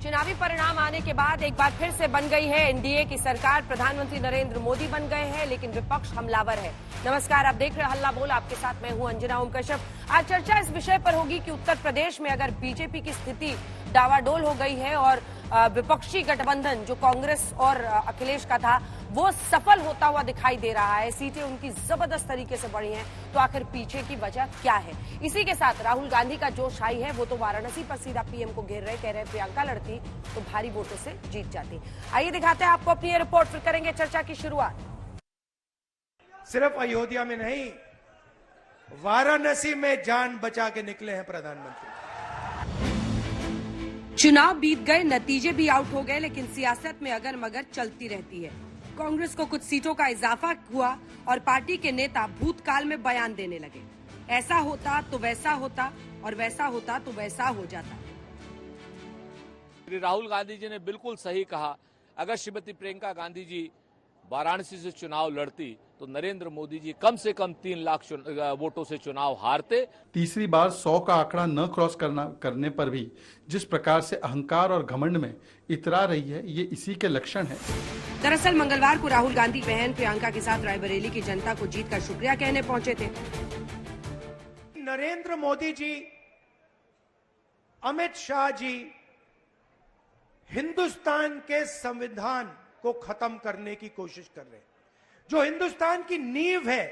चुनावी परिणाम आने के बाद एक बार फिर से बन गई है एनडीए की सरकार। प्रधानमंत्री नरेंद्र मोदी बन गए हैं, लेकिन विपक्ष हमलावर है। नमस्कार, आप देख रहे हैं हल्ला बोल। आपके साथ मैं हूं अंजना ओम कश्यप। आज चर्चा इस विषय पर होगी कि उत्तर प्रदेश में अगर बीजेपी की स्थिति डावाडोल हो गई है और विपक्षी गठबंधन जो कांग्रेस और अखिलेश का था वो सफल होता हुआ दिखाई दे रहा है, सीटें उनकी जबरदस्त तरीके से बढ़ी हैं, तो आखिर पीछे की वजह क्या है। इसी के साथ राहुल गांधी का जोश हाई है, वो तो वाराणसी पर सीधा पीएम को घेर रहे, कह रहे प्रियंका लड़ती तो भारी वोटों से जीत जाती। आइए दिखाते हैं आपको अपनी ये रिपोर्ट, फिर करेंगे चर्चा की शुरुआत। सिर्फ अयोध्या में नहीं, वाराणसी में जान बचा के निकले हैं प्रधानमंत्री। चुनाव बीत गए, नतीजे भी आउट हो गए, लेकिन सियासत में अगर मगर चलती रहती है। कांग्रेस को कुछ सीटों का इजाफा हुआ और पार्टी के नेता भूतकाल में बयान देने लगे। ऐसा होता तो वैसा होता और वैसा होता तो वैसा हो जाता। राहुल गांधी जी ने बिल्कुल सही कहा, अगर श्रीमती प्रियंका गांधी जी वाराणसी से चुनाव लड़ती तो नरेंद्र मोदी जी कम से कम 3 लाख वोटों से चुनाव हारते। तीसरी बार 100 का आंकड़ा न क्रॉस करने पर भी जिस प्रकार से अहंकार और घमंड में इतरा रही है, ये इसी के लक्षण है। दरअसल मंगलवार को राहुल गांधी बहन प्रियंका के साथ रायबरेली की जनता को जीत का शुक्रिया कहने पहुंचे थे। नरेंद्र मोदी जी, अमित शाह जी हिंदुस्तान के संविधान को खत्म करने की कोशिश कर रहे हैं। जो हिंदुस्तान की नींव है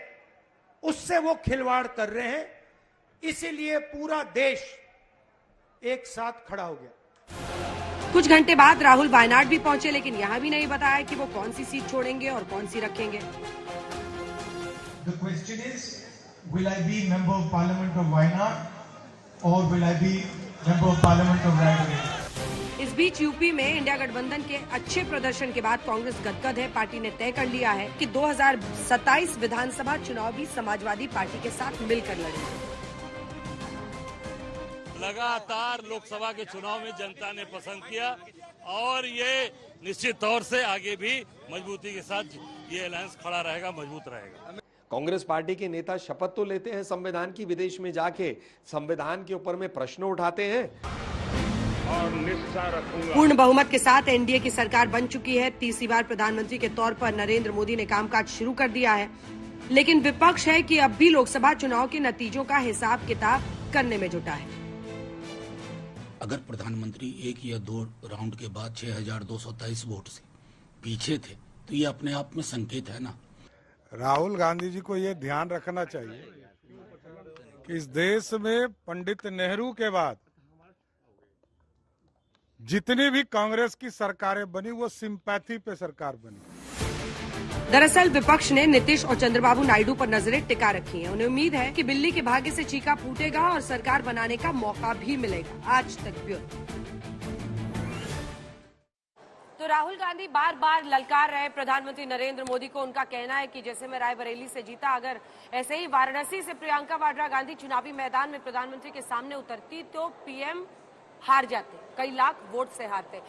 उससे वो खिलवाड़ कर रहे हैं, इसीलिए पूरा देश एक साथ खड़ा हो गया। कुछ घंटे बाद राहुल वायनाड भी पहुंचे, लेकिन यहां भी नहीं बताया कि वो कौन सी सीट छोड़ेंगे और कौन सी रखेंगे। The question is, will I be member of parliament of Wayanad or will I be member of parliament of Raebareli? इस बीच यूपी में इंडिया गठबंधन के अच्छे प्रदर्शन के बाद कांग्रेस गदगद है। पार्टी ने तय कर लिया है कि 2027 विधानसभा चुनाव भी समाजवादी पार्टी के साथ मिलकर लड़ेंगे। लगातार लोकसभा के चुनाव में जनता ने पसंद किया और ये निश्चित तौर से आगे भी मजबूती के साथ ये अलायंस खड़ा रहेगा, मजबूत रहेगा। कांग्रेस पार्टी के नेता शपथ तो लेते हैं संविधान की, विदेश में जाके संविधान के ऊपर में प्रश्न उठाते हैं और निष्ठा रखूंगा। पूर्ण बहुमत के साथ एनडीए की सरकार बन चुकी है। तीसरी बार प्रधानमंत्री के तौर पर नरेंद्र मोदी ने कामकाज शुरू कर दिया है, लेकिन विपक्ष है कि अब भी लोकसभा चुनाव के नतीजों का हिसाब किताब करने में जुटा है। अगर प्रधानमंत्री 1 या 2 राउंड के बाद 6227 वोट से पीछे थे तो ये अपने आप में संकेत है ना। राहुल गांधी जी को ये ध्यान रखना चाहिए कि इस देश में पंडित नेहरू के बाद जितनी भी कांग्रेस की सरकारें बनी वो सिंपैथी पे सरकार बनी। दरअसल विपक्ष ने नीतीश और चंद्रबाबू नायडू पर नजरें टिका रखी हैं। उन्हें उम्मीद है कि बिल्ली के भाग्य से चीका फूटेगा और सरकार बनाने का मौका भी मिलेगा। आज तक ब्यूरो। तो राहुल गांधी बार बार ललकार रहे प्रधानमंत्री नरेंद्र मोदी को। उनका कहना है कि जैसे मैं रायबरेली से जीता, अगर ऐसे ही वाराणसी से प्रियंका वाड्रा गांधी चुनावी मैदान में प्रधानमंत्री के सामने उतरती तो पीएम हार जाते, कई लाख वोट से हारते।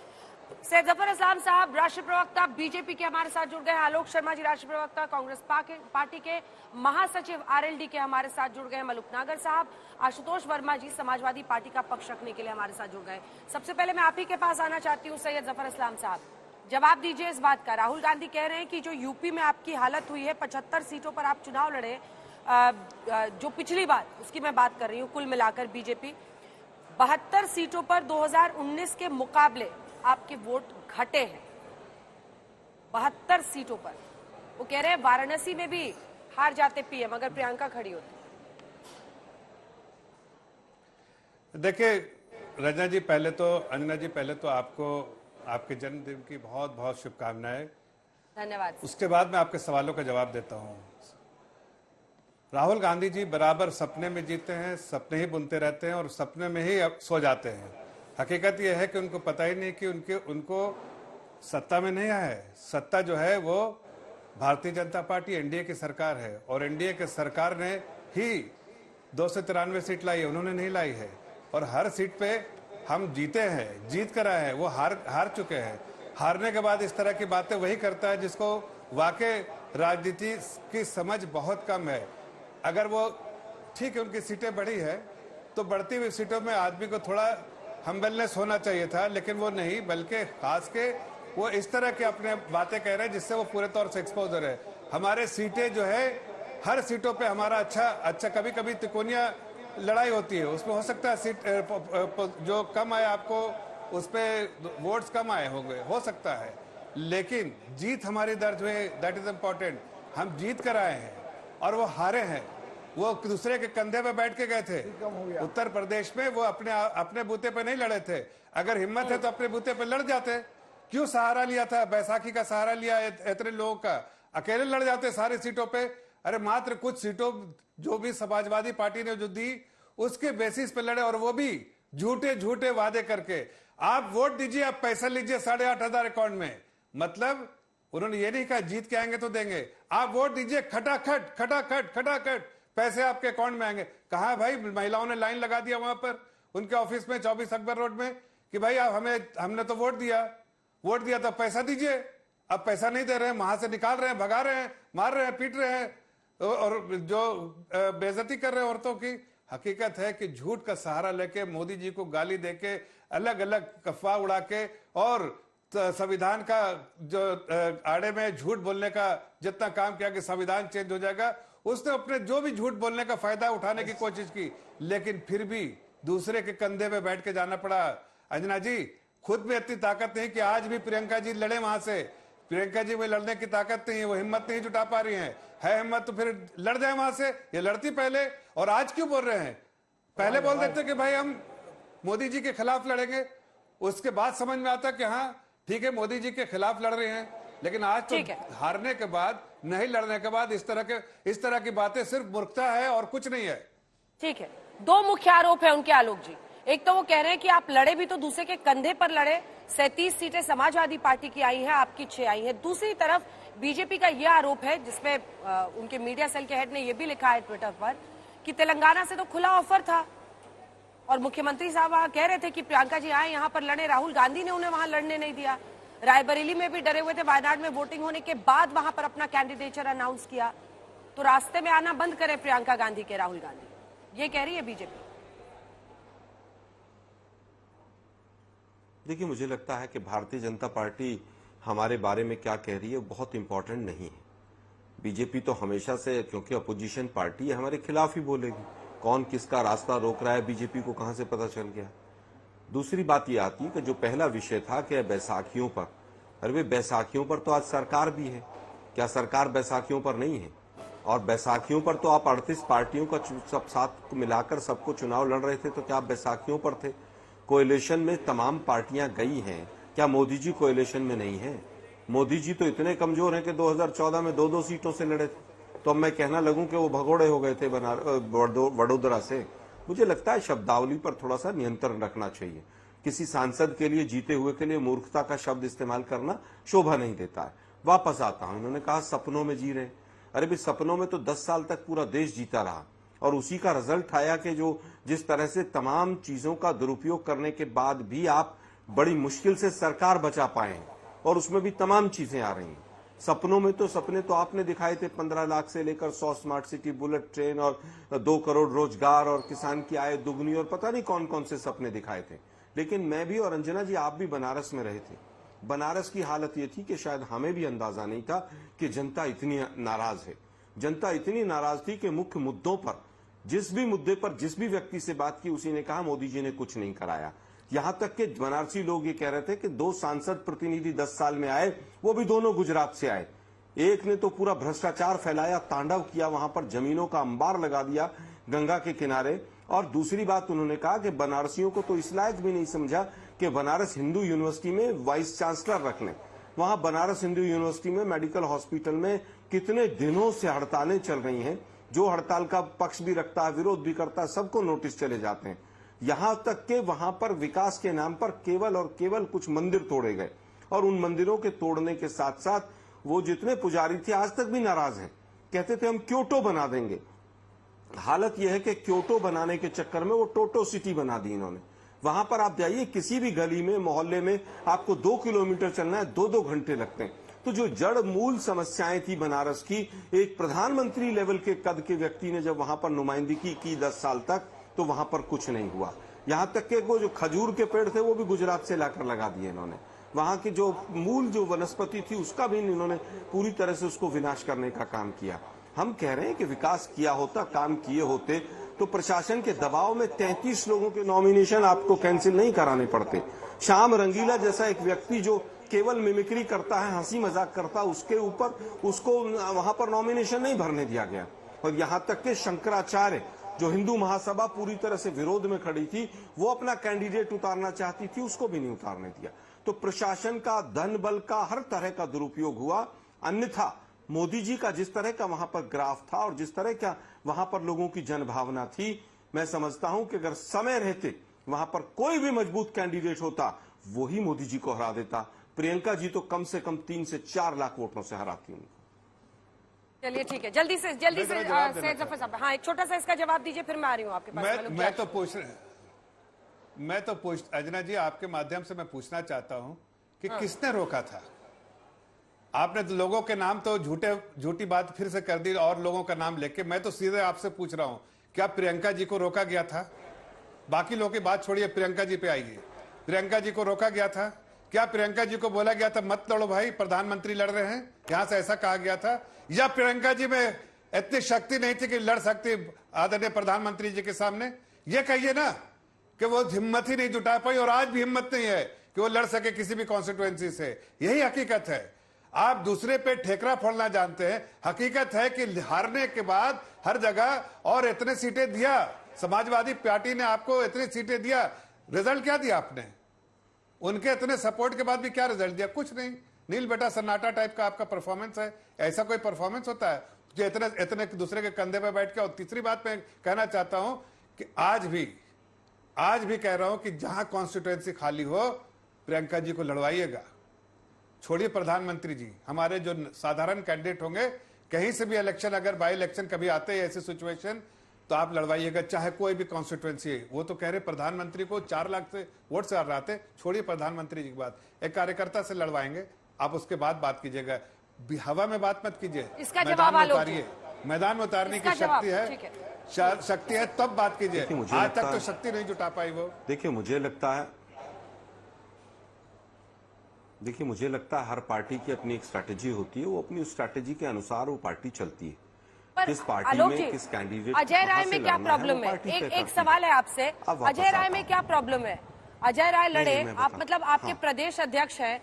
सैयद जफर इस्लाम साहब राष्ट्रीय प्रवक्ता बीजेपी के हमारे साथ जुड़ गए। आलोक शर्मा जी राष्ट्रीय प्रवक्ता कांग्रेस पार्टी के महासचिव आरएलडी के हमारे साथ जुड़ गए। मलुक नागर साहब, आशुतोष वर्मा जी समाजवादी पार्टी का पक्ष रखने के लिए हमारे साथ जुड़ गए। सबसे पहले मैं आप ही के पास आना चाहती हूँ सैयद जफर इस्लाम साहब, जवाब दीजिए इस बात का। राहुल गांधी कह रहे हैं कि जो यूपी में आपकी हालत हुई है, 75 सीटों पर आप चुनाव लड़े, जो पिछली बार उसकी मैं बात कर रही हूँ, कुल मिलाकर बीजेपी 72 सीटों पर 2019 के मुकाबले आपके वोट घटे हैं। 72 सीटों पर वो कह रहे हैं वाराणसी में भी हार जाते पीएम अगर प्रियंका खड़ी होती। देखिए रजना जी, पहले तो अंजना जी, पहले तो आपको आपके जन्मदिन की बहुत बहुत शुभकामनाएं। धन्यवाद। उसके बाद मैं आपके सवालों का जवाब देता हूं। राहुल गांधी जी बराबर सपने में जीते हैं, सपने ही बुनते रहते हैं और सपने में ही सो जाते हैं। हकीकत यह है कि उनको पता ही नहीं कि उनको सत्ता में नहीं आया है। सत्ता जो है वो भारतीय जनता पार्टी एनडीए की सरकार है और एनडीए की सरकार ने ही 293 सीट लाई है, उन्होंने नहीं लाई है। और हर सीट पे हम जीते हैं, जीत कर आए हैं, वो हार चुके हैं। हारने के बाद इस तरह की बातें वही करता है जिसको वाकई राजनीति की समझ बहुत कम है। अगर वो ठीक है, उनकी सीटें बढ़ी है तो बढ़ती हुई सीटों में आदमी को थोड़ा हम्बलनेस होना चाहिए था, लेकिन वो नहीं, बल्कि खास के वो इस तरह के अपने बातें कह रहे हैं जिससे वो पूरे तौर से एक्सपोज हो रहे हैं। हमारे सीटें जो है, हर सीटों पे हमारा अच्छा कभी कभी तिकोनिया लड़ाई होती है, उसमें हो सकता है सीट जो कम आए आपको उस पर वोट्स कम आए होंगे, हो सकता है, लेकिन जीत हमारी दर्ज हुई, दैट इज इम्पोर्टेंट। हम जीत कर आए हैं और वो हारे हैं, वो दूसरे के कंधे पे बैठ के गए थे। उत्तर प्रदेश में वो अपने बूते पे नहीं लड़े थे। अगर हिम्मत है तो अपने बूते पे लड़ जाते। क्यों सहारा लिया था, बैसाखी का सहारा लिया इतने लोगों का? अकेले लड़ जाते सारी सीटों पे। अरे मात्र कुछ सीटों जो भी समाजवादी पार्टी ने जो दी उसके बेसिस पे लड़े, और वो भी झूठे झूठे वादे करके। आप वोट दीजिए, आप पैसा लीजिए 8,500 अकाउंट में, मतलब उन्होंने ये नहीं कहा जीत के आएंगे तो देंगे, आप वोट दीजिए, खटाखट खटाखट खटाखट पैसे आपके अकाउंट में आएंगे। कहा भाई, महिलाओं ने लाइन लगा दिया वहां पर उनके ऑफिस में 24 अकबर रोड में कि भाई आप हमने तो वोट दिया तो पैसा दीजिए। अब पैसा नहीं दे रहे हैं, वहां से निकाल रहे हैं, भगा रहे हैं, मार रहे हैं, पीट रहे हैं, और जो बेइज्जती कर रहे हैं औरतों की। हकीकत है कि झूठ का सहारा लेके, मोदी जी को गाली देके, अलग अलग अफवाह उड़ा के, और संविधान का जो आड़े में झूठ बोलने का जितना काम किया कि संविधान चेंज हो जाएगा, उसने अपने जो भी झूठ बोलने का फायदा उठाने की कोशिश की, लेकिन फिर भी दूसरे के कंधे पे बैठ के जाना पड़ा। अंजना जी, खुद में इतनी ताकत नहीं कि आज भी प्रियंका जी लड़े वहां से। प्रियंका जी में लड़ने की ताकत नहीं है, वो हिम्मत नहीं जुटा पा रही है हिम्मत तो फिर लड़ जाए वहां से। ये लड़ती पहले, और आज क्यों बोल रहे हैं? पहले बोल देते कि भाई हम मोदी जी के खिलाफ लड़ेंगे, उसके बाद समझ में आता कि हाँ ठीक है मोदी जी के खिलाफ लड़ रहे हैं। लेकिन आज तो हारने के बाद, नहीं लड़ने के बाद इस तरह की बातें सिर्फ मूर्खता है और कुछ नहीं है। ठीक है, दो मुख्य आरोप है उनके आलोक जी। एक तो वो कह रहे हैं कि आप लड़े भी तो दूसरे के कंधे पर लड़े। 37 सीटें समाजवादी पार्टी की आई हैं, आपकी 6 आई हैं। दूसरी तरफ बीजेपी का यह आरोप है, जिसमें उनके मीडिया सेल के हेड ने यह भी लिखा है ट्विटर पर कि तेलंगाना से तो खुला ऑफर था और मुख्यमंत्री साहब वहां कह रहे थे कि प्रियंका जी आए यहां पर लड़े, राहुल गांधी ने उन्हें वहां लड़ने नहीं दिया। रायबरेली में भी डरे हुए थे, वायनाड में वोटिंग होने के बाद वहां पर अपना कैंडिडेचर अनाउंस किया। तो रास्ते में आना बंद करें प्रियंका गांधी के राहुल गांधी, ये कह रही है बीजेपी। देखिए, मुझे लगता है कि भारतीय जनता पार्टी हमारे बारे में क्या कह रही है बहुत इंपॉर्टेंट नहीं है। बीजेपी तो हमेशा से, क्योंकि अपोजिशन पार्टी है, हमारे खिलाफ ही बोलेगी। कौन किसका रास्ता रोक रहा है बीजेपी को कहां से पता चल गया। दूसरी बात यह आती है कि जो पहला विषय था कि बैसाखियों पर, अरे वे बैसाखियों पर तो आज सरकार भी है, क्या सरकार बैसाखियों पर नहीं है? और बैसाखियों पर तो आप 38 पार्टियों का सब साथ मिलाकर सबको चुनाव लड़ रहे थे, तो क्या आप बैसाखियों पर थे? कोएलिशन में तमाम पार्टियां गई हैं, क्या मोदी जी कोएलिशन में नहीं है? मोदी जी तो इतने कमजोर हैं कि 2014 में 2-2 सीटों से लड़े थे। तो अब मैं कहना लगूं कि वो भगोड़े हो गए थे वडोदरा से। मुझे लगता है शब्दावली पर थोड़ा सा नियंत्रण रखना चाहिए। किसी सांसद के लिए, जीते हुए के लिए मूर्खता का शब्द इस्तेमाल करना शोभा नहीं देता है। वापस आता हूं, उन्होंने कहा सपनों में जी रहे। अरे भी सपनों में तो 10 साल तक पूरा देश जीता रहा, और उसी का रिजल्ट आया कि जो जिस तरह से तमाम चीजों का दुरुपयोग करने के बाद भी आप बड़ी मुश्किल से सरकार बचा पाए हैं, और उसमें भी तमाम चीजें आ रही हैं। सपनों में तो सपने तो आपने दिखाए थे 15 लाख से लेकर 100 स्मार्ट सिटी, बुलेट ट्रेन, और 2 करोड़ रोजगार, और किसान की आय दुगनी, और पता नहीं कौन कौन से सपने दिखाए थे। लेकिन मैं भी और अंजना जी आप भी बनारस में रहे थे। बनारस की हालत ये थी कि शायद हमें भी अंदाजा नहीं था कि जनता इतनी नाराज है। जनता इतनी नाराज थी कि मुख्य मुद्दों पर, जिस भी मुद्दे पर जिस भी व्यक्ति से बात की उसी ने कहा मोदी जी ने कुछ नहीं कराया। यहां तक कि बनारसी लोग ये कह रहे थे कि 2 सांसद प्रतिनिधि 10 साल में आए, वो भी दोनों गुजरात से आए। एक ने तो पूरा भ्रष्टाचार फैलाया, तांडव किया, वहां पर जमीनों का अंबार लगा दिया गंगा के किनारे। और दूसरी बात उन्होंने कहा कि बनारसियों को तो इस लायक भी नहीं समझा कि बनारस हिंदू यूनिवर्सिटी में वाइस चांसलर रख लें। वहां बनारस हिंदू यूनिवर्सिटी में मेडिकल हॉस्पिटल में कितने दिनों से हड़तालें चल रही हैं। जो हड़ताल का पक्ष भी रखता है, विरोध भी करता है, सबको नोटिस चले जाते हैं। यहां तक के वहां पर विकास के नाम पर केवल और केवल कुछ मंदिर तोड़े गए, और उन मंदिरों के तोड़ने के साथ साथ वो जितने पुजारी थे आज तक भी नाराज हैं। कहते थे हम क्योटो बना देंगे। हालत यह है कि क्योटो बनाने के चक्कर में वो टोटो सिटी बना दी इन्होंने। वहां पर आप जाइए, किसी भी गली में, मोहल्ले में आपको 2 किलोमीटर चलना है, 2-2 घंटे लगते हैं। तो जो जड़ मूल समस्याएं थी बनारस की, एक प्रधानमंत्री लेवल के कद के व्यक्ति ने जब वहां पर नुमाइंदगी की 10 साल तक, तो वहां पर कुछ नहीं हुआ। यहां तक कि वो जो खजूर के पेड़ थे वो भी गुजरात से लाकर लगा दिए इन्होंने। वहां की जो मूल जो वनस्पति थी उसका भी इन्होंने पूरी तरह से उसको विनाश करने का काम किया। हम कह रहे हैं कि विकास किया होता, काम किए होते तो प्रशासन के दबाव में 33 लोगों के नॉमिनेशन आपको कैंसिल नहीं कराने पड़ते। श्याम रंगीला जैसा एक व्यक्ति जो केवल मिमिक्री करता है, हंसी मजाक करता, उसके ऊपर उसको वहां पर नॉमिनेशन नहीं भरने दिया गया। और यहां तक कि शंकराचार्य जो हिंदू महासभा पूरी तरह से विरोध में खड़ी थी, वो अपना कैंडिडेट उतारना चाहती थी, उसको भी नहीं उतारने दिया। तो प्रशासन का, धन बल का हर तरह का दुरुपयोग हुआ। अन्यथा मोदी जी का जिस तरह का वहां पर ग्राफ था और जिस तरह का वहां पर लोगों की जनभावना थी, मैं समझता हूं कि अगर समय रहते वहां पर कोई भी मजबूत कैंडिडेट होता, वही मोदी जी को हरा देता। प्रियंका जी तो कम से कम 3 से 4 लाख वोटों से हराती उनको। चलिए ठीक है, जल्दी से सैयद जफर साहब, हाँ एक छोटा सा इसका जवाब दीजिए, फिर मैं आ रही हूँ आपके पास। मैं तो अंजना जी आपके माध्यम से मैं पूछना चाहता हूं कि किसने रोका था? आपने तो लोगों के नाम तो झूठी बात फिर से कर दी और लोगों का नाम लेके। मैं तो सीधे आपसे पूछ रहा हूं, क्या प्रियंका जी को रोका गया था? बाकी लोगों की बात छोड़िए, प्रियंका जी पे आइए। प्रियंका जी को रोका गया था? क्या प्रियंका जी को बोला गया था मत लड़ो भाई, प्रधानमंत्री लड़ रहे हैं, यहां से ऐसा कहा गया था? या प्रियंका जी में इतनी शक्ति नहीं थी कि लड़ सकती आदरणीय प्रधानमंत्री जी के सामने? ये कहिए ना कि वो हिम्मत ही नहीं जुटा पाई, और आज भी हिम्मत नहीं है कि वो लड़ सके किसी भी कॉन्स्टिट्यूएंसी से। यही हकीकत है। आप दूसरे पे ठेकरा फोड़ना जानते हैं। हकीकत है कि हारने के बाद हर जगह और इतने सीटें दिया, समाजवादी पार्टी ने आपको इतनी सीटें दिया, रिजल्ट क्या दिया आपने? उनके इतने सपोर्ट के बाद भी क्या रिजल्ट दिया? कुछ नहीं। नील बेटा सन्नाटा टाइप का आपका परफॉर्मेंस है। ऐसा कोई परफॉर्मेंस होता है जो इतने दूसरे के कंधे पे बैठ के? और तीसरी बात मैं कहना चाहता हूं कि आज भी कह रहा हूं कि जहां कॉन्स्टिट्यूएंसी खाली हो, प्रियंका जी को लड़वाइएगा। छोड़िए प्रधानमंत्री जी, हमारे जो साधारण कैंडिडेट होंगे, कहीं से भी इलेक्शन, अगर बाई इलेक्शन कभी आते हैं ऐसी सिचुएशन, तो आप लड़वाइएगा, चाहे कोई भी कॉन्स्टिट्यूएंसी है। वो तो कह रहे प्रधानमंत्री को 4 लाख से वोट से हराते। छोड़िए प्रधानमंत्री जी की बात, एक कार्यकर्ता से लड़वाएंगे, आप उसके बाद बात कीजिएगा। हवा में बात मत कीजिए, मैदान में उतारिए। मैदान में उतारने की शक्ति है तब बात कीजिए। आज तक तो शक्ति नहीं जुटा पाई वो। देखिए मुझे लगता है हर पार्टी की अपनी एक स्ट्रैटेजी होती है, वो अपनी स्ट्रैटेजी के अनुसार वो पार्टी चलती है। किस पार्टी में किस कैंडिडेट, अजय राय में क्या प्रॉब्लम है? एक सवाल है आपसे, अजय राय में क्या प्रॉब्लम है? अजय राय लड़े, आप मतलब आपके प्रदेश अध्यक्ष हैं,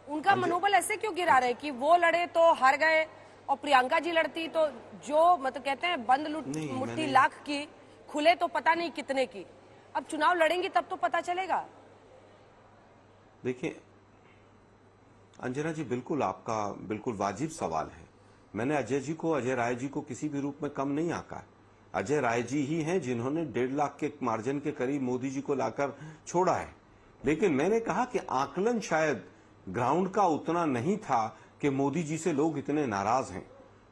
उनका मनोबल ऐसे क्यों गिरा रहे कि वो लड़े तो हार गए और प्रियंका जी लड़ती तो जो मतलब कहते हैं बंद मुट्ठी लाख की, खुले तो पता नहीं कितने की। अब चुनाव लड़ेंगी तब तो पता चलेगा। देखिए अंजना जी, आपका बिल्कुल वाजिब सवाल है। मैंने अजय राय जी को किसी भी रूप में कम नहीं आंका है। अजय राय जी ही हैं जिन्होंने 1.5 लाख के मार्जिन के करीब मोदी जी को लाकर छोड़ा है। लेकिन मैंने कहा कि आकलन शायद ग्राउंड का उतना नहीं था कि मोदी जी से लोग इतने नाराज हैं।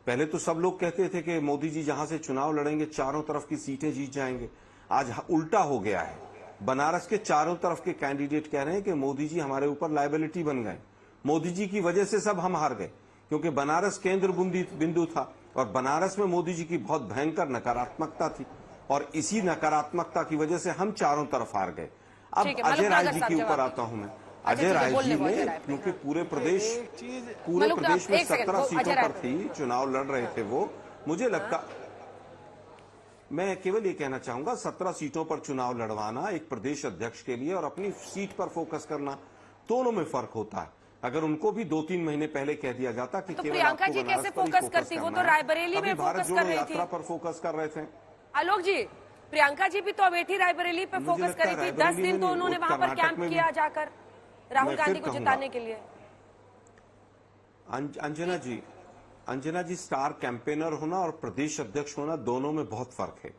पहले तो सब लोग कहते थे कि मोदी जी जहां से चुनाव लड़ेंगे चारों तरफ की सीटें जीत जाएंगे। आज उल्टा हो गया है। बनारस के चारों तरफ के कैंडिडेट कह रहे हैं कि मोदी जी हमारे ऊपर लायबिलिटी बन गए, मोदी जी की वजह से सब हम हार गए, क्योंकि बनारस केंद्र बिंदु था और बनारस में मोदी जी की बहुत भयंकर नकारात्मकता थी और इसी नकारात्मकक की वजह से हम चारों तरफ हार गए। अब अजय राय जी के ऊपर आता हूं मैं। अजय राय जी ने, क्योंकि पूरे प्रदेश में 17 सीटों पर थी, चुनाव लड़ रहे थे वो, मुझे लगता, मैं केवल ये कहना चाहूंगा 17 सीटों पर चुनाव लड़वाना एक प्रदेश अध्यक्ष के लिए और अपनी सीट पर फोकस करना, दोनों में फर्क होता है। अगर उनको भी 2-3 महीने पहले कह दिया जाता कि तो प्रियंका जी कैसे फोकस करती? वो तो रायबरेली में फोकस कर रही थी, यात्रा पर फोकस कर रहे थे। आलोक जी, प्रियंका जी भी तो अमेठी रायबरेली पे फोकस कर रही थी। 10 दिन तो उन्होंने वहां पर कैंप किया जाकर राहुल गांधी को जिताने के लिए। अंजना जी, स्टार कैंपेनर होना और प्रदेश अध्यक्ष होना, दोनों में बहुत फर्क है।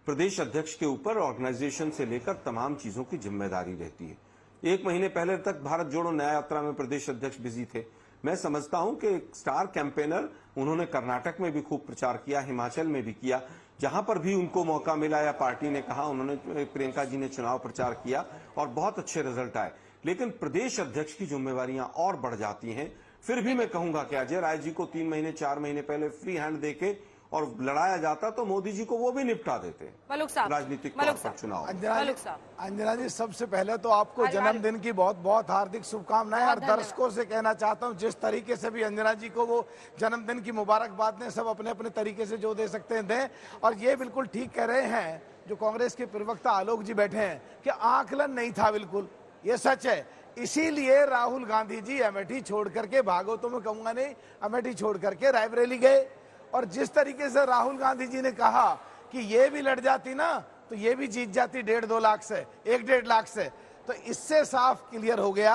प्रदेश अध्यक्ष के ऊपर ऑर्गेनाइजेशन से लेकर तमाम चीजों की जिम्मेदारी रहती है। 1 महीने पहले तक भारत जोड़ो न्याय यात्रा में प्रदेश अध्यक्ष बिजी थे। मैं समझता हूं कि स्टार कैंपेनर उन्होंने कर्नाटक में भी खूब प्रचार किया, हिमाचल में भी किया, जहां पर भी उनको मौका मिला या पार्टी ने कहा, उन्होंने, प्रियंका जी ने चुनाव प्रचार किया और बहुत अच्छे रिजल्ट आए। लेकिन प्रदेश अध्यक्ष की जिम्मेवारियां और बढ़ जाती हैं। फिर भी मैं कहूंगा कि अजय राय जी को 3 महीने 4 महीने पहले फ्री हैंड देके और लड़ाया जाता तो मोदी जी को वो भी निपटा देते मलूक साहब, राजनीतिक तौर पर चुनाव। अंजना जी, सबसे पहले तो आपको जन्मदिन की बहुत बहुत हार्दिक शुभकामनाएं। और दर्शकों से कहना चाहता हूं, जिस तरीके से भी अंजना जी को वो जन्मदिन की मुबारकबाद दें, सब अपने अपने तरीके से जो दे सकते हैं दें। और ये बिल्कुल ठीक कह रहे हैं जो कांग्रेस के प्रवक्ता आलोक जी बैठे हैं कि आकलन नहीं था, बिल्कुल ये सच है। इसीलिए राहुल गांधी जी अमेठी छोड़ करके, भागो तो मैं कहूंगा नहीं, अमेठी छोड़ करके रायबरेली गए। और जिस तरीके से राहुल गांधी जी ने कहा कि ये भी लड़ जाती ना तो ये भी जीत जाती 1.5-2 लाख से, 1-1.5 लाख से, तो इससे साफ क्लियर हो गया,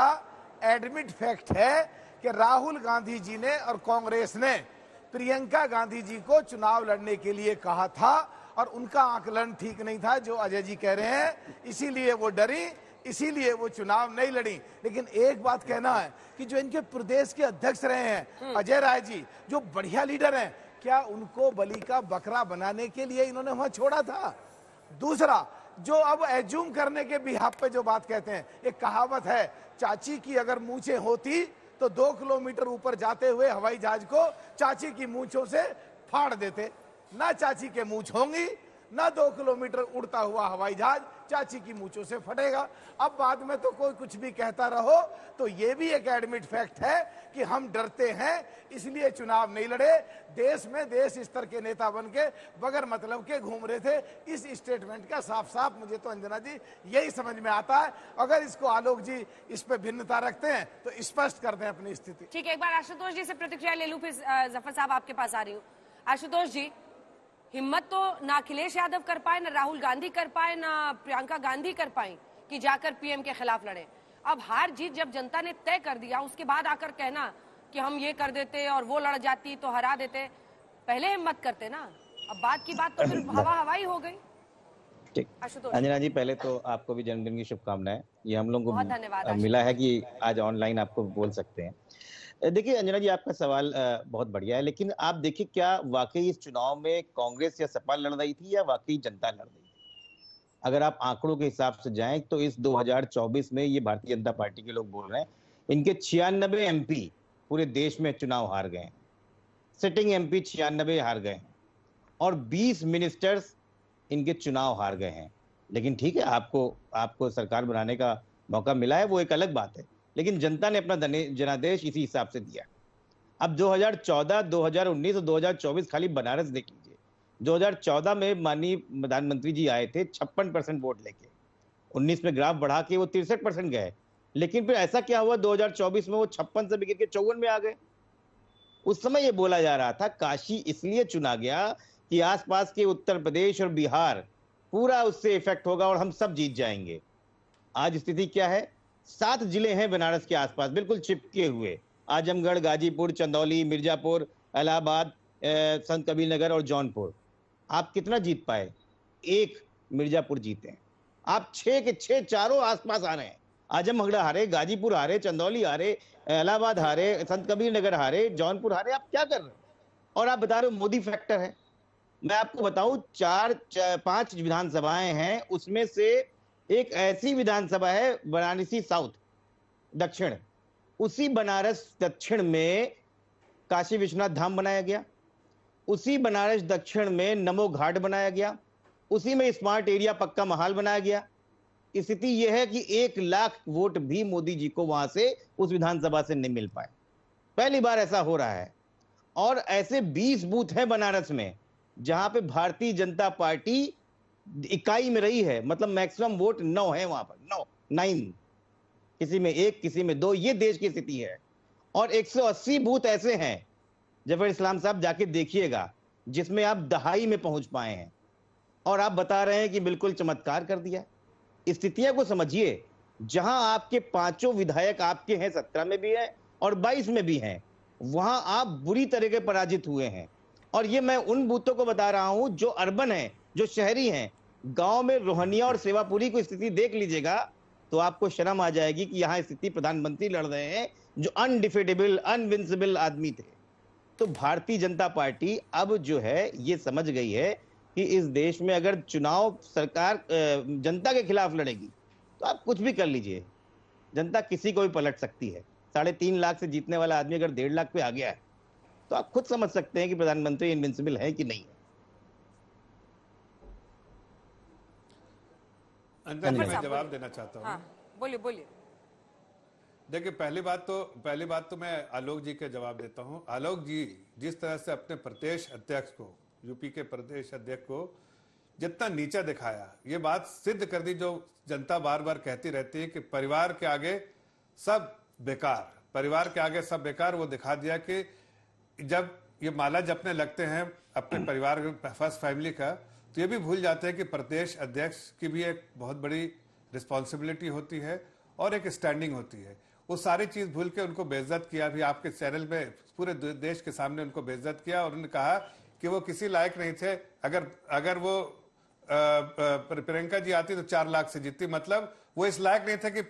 एडमिट फैक्ट है कि राहुल गांधी जी ने और कांग्रेस ने प्रियंका गांधी जी को चुनाव लड़ने के लिए कहा था और उनका आकलन ठीक नहीं था, जो अजय जी कह रहे हैं। इसीलिए वो डरी, इसीलिए वो चुनाव नहीं लड़ी। लेकिन एक बात कहना है कि जो इनके प्रदेश के अध्यक्ष रहे हैं अजय राय जी, जो बढ़िया लीडर हैं, क्या उनको बलि का बकरा बनाने के लिए इन्होंने वहां छोड़ा था? दूसरा, जो अब एज्यूम करने के बिहाफ पे जो बात कहते हैं, एक कहावत है, चाची की अगर मूंछें होती तो 2 किलोमीटर ऊपर जाते हुए हवाई जहाज को चाची की मूंछों से फाड़ देते। ना चाची के मूंछ होंगी, ना 2 किलोमीटर उड़ता हुआ हवाई जहाज चाची की मूंछों से फटेगा। अब बाद में तो कोई कुछ भी कहता रहो, तो ये भी एक एडमिट फैक्ट है कि हम डरते हैं, इसलिए चुनाव नहीं लड़े। देश में देश स्तर के नेता बन के बगैर मतलब के घूम रहे थे। इस स्टेटमेंट का साफ साफ मुझे तो अंजना जी यही समझ में आता है। अगर इसको आलोक जी इस पे भिन्नता रखते हैं तो स्पष्ट कर दें अपनी स्थिति। ठीक है, एक बार आशुतोष जी से प्रतिक्रिया ले लूं, फिर जफर साहब आपके पास आ रही हूँ। आशुतोष जी, हिम्मत तो ना अखिलेश यादव कर पाए, ना राहुल गांधी कर पाए, ना प्रियंका गांधी कर पाई कि जाकर पीएम के खिलाफ लड़े। अब हार जीत जब जनता ने तय कर दिया, उसके बाद आकर कहना कि हम ये कर देते और वो लड़ जाती तो हरा देते, पहले हिम्मत करते ना। अब बात की बात तो फिर हवा हवाई हो गई। ठीक, अंजना जी, पहले तो आपको भी जन्मदिन की शुभकामनाएं। ये हम लोगों को मिला है कि आज ऑनलाइन आपको बोल सकते हैं। देखिए अंजना जी, आपका सवाल बहुत बढ़िया है, लेकिन आप देखिए क्या वाकई इस चुनाव में कांग्रेस या सपा लड़ रही थी या वाकई जनता लड़ रही थी? अगर आप आंकड़ों के हिसाब से जाएं तो इस 2024 में ये भारतीय जनता पार्टी के लोग बोल रहे हैं, इनके 96 एमपी पूरे देश में चुनाव हार गए, सिटिंग एमपी 96 हार गए और 20 मिनिस्टर्स इनके चुनाव हार गए हैं। लेकिन ठीक है, आपको सरकार बनाने का मौका मिला है, वो एक अलग बात है, लेकिन जनता ने अपना जनादेश इसी हिसाब से दिया। अब 2014, 2019 और 2024 खाली बनारस देख लीजिए। 2014 में माननीय प्रधानमंत्री जी आए थे 56% वोट लेके, 19 में ग्राफ बढ़ा के वो 63% गए। लेकिन फिर ऐसा क्या हुआ, 2024 में वो 56 से गिर के 54 में आ गए। उस समय ये बोला जा रहा था काशी इसलिए चुना गया कि आसपास के उत्तर प्रदेश और बिहार पूरा उससे इफेक्ट होगा और हम सब जीत जाएंगे। आज स्थिति क्या है? 7 जिले हैं बनारस के आसपास बिल्कुल चिपके हुए, आजमगढ़, गाजीपुर, चंदौली, मिर्जापुर, इलाहाबाद, संत कबीर नगर और जौनपुर। आप कितना जीत पाए? 1 मिर्जापुर जीते हैं। आप 6 के 6 चारों आसपास आ रहे हैं। आजमगढ़ हारे, गाजीपुर हारे, चंदौली हारे, इलाहाबाद हारे, संत कबीर नगर हारे, जौनपुर हारे। आप क्या कर रहे हो? और आप बता रहे हो मोदी फैक्टर है। मैं आपको बताऊं 5 विधानसभाएं हैं, उसमें से एक ऐसी विधानसभा है वाराणसी साउथ दक्षिण, उसी बनारस दक्षिण में काशी विश्वनाथ धाम बनाया गया, उसी बनारस दक्षिण में नमो घाट बनाया गया, उसी में स्मार्ट एरिया पक्का महाल बनाया गया। स्थिति यह है कि 1 लाख वोट भी मोदी जी को वहां से उस विधानसभा से नहीं मिल पाए। पहली बार ऐसा हो रहा है। और ऐसे 20 बूथ हैं बनारस में जहां पे भारतीय जनता पार्टी इकाई में रही है, मतलब मैक्सिमम वोट 9 है वहां पर, 9, किसी में 1, किसी में 2। ये देश की स्थिति है। और 180 बूथ ऐसे हैं, जफर इस्लाम साहब जाके देखिएगा, जिसमें आप दहाई में पहुंच पाए हैं और आप बता रहे हैं कि बिल्कुल चमत्कार कर दिया। स्थितियां को समझिए। जहां आपके 5 विधायक आपके हैं, 17 में भी है और 22 में भी हैं, वहां आप बुरी तरह के पराजित हुए हैं। और ये मैं उन बूथों को बता रहा हूं जो अर्बन है, जो शहरी हैं। गांव में रोहनिया और सेवापुरी की स्थिति देख लीजिएगा तो आपको शर्म आ जाएगी कि यहां स्थिति प्रधानमंत्री लड़ रहे हैं जो अनडिफेटेबल, अनविंसिबल आदमी थे। तो भारतीय जनता पार्टी अब जो है ये समझ गई है कि इस देश में अगर चुनाव सरकार जनता के खिलाफ लड़ेगी तो आप कुछ भी कर लीजिए, जनता किसी को भी पलट सकती है। 3.5 लाख से जीतने वाला आदमी अगर 1.5 लाख पे आ गया है तो आप खुद समझ सकते हैं कि प्रधानमंत्री इनविंसिबल है कि नहीं है। अंदर मैं जवाब देना चाहता हूँ। बोलिए बोलिए। देखिए, पहली बात तो मैं आलोक जी के जवाब देता हूँ। आलोक जी जिस तरह से अपने प्रदेश अध्यक्ष को, यूपी के प्रदेश अध्यक्ष को जितना नीचा दिखाया, ये बात सिद्ध कर दी जो जनता बार बार कहती रहती है कि परिवार के आगे सब बेकार, परिवार के आगे सब बेकार। वो दिखा दिया कि जब ये माला जपने लगते हैं अपने परिवार फर्स्ट फैमिली का, तो ये भी भूल जाते हैं कि प्रदेश अध्यक्ष की भी एक बहुत बड़ी रिस्पॉन्सिबिलिटी होती है और एक स्टैंडिंग होती है। वो सारी चीज भूल के उनको बेइज्जत किया, भी आपके चैनल में पूरे देश के सामने उनको बेइज्जत किया और उन्होंने कहा कि वो किसी लायक नहीं थे। अगर वो प्रियंका जी आती तो 4 लाख से जीतती, मतलब वो इस लायक नहीं थे कि